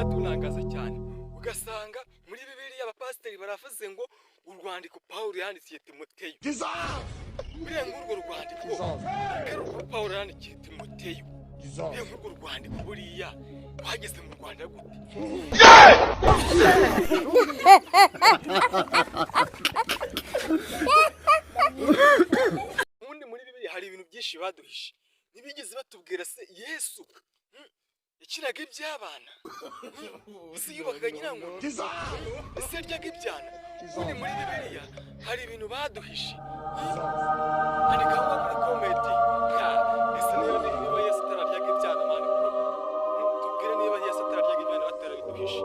byatunangaza cyane ugasanga muri Bibiliya abapasiteri baravuze ngo urwandiko Pawulo yandikiye Timoteyo buriya ngurwo rwandiko Pawulo yandikiye Timoteyo buriya ngurwo rwandiko buriya twageze mu Rwanda gute ubundi muri Bibiliya hari ibintu byinshi baduhishe ntibigeze batubwira se Yesu yakiraga iby'abana ese yubakaga nyirango ese yaryaga ibyana ubundi muri Bibiliya hari ibintu baduhishe andika ngo muri komenti ese niba Yesu atararyaga ibyana mani tubwire niba Yesu atararyaga ibyana batarabiduhishe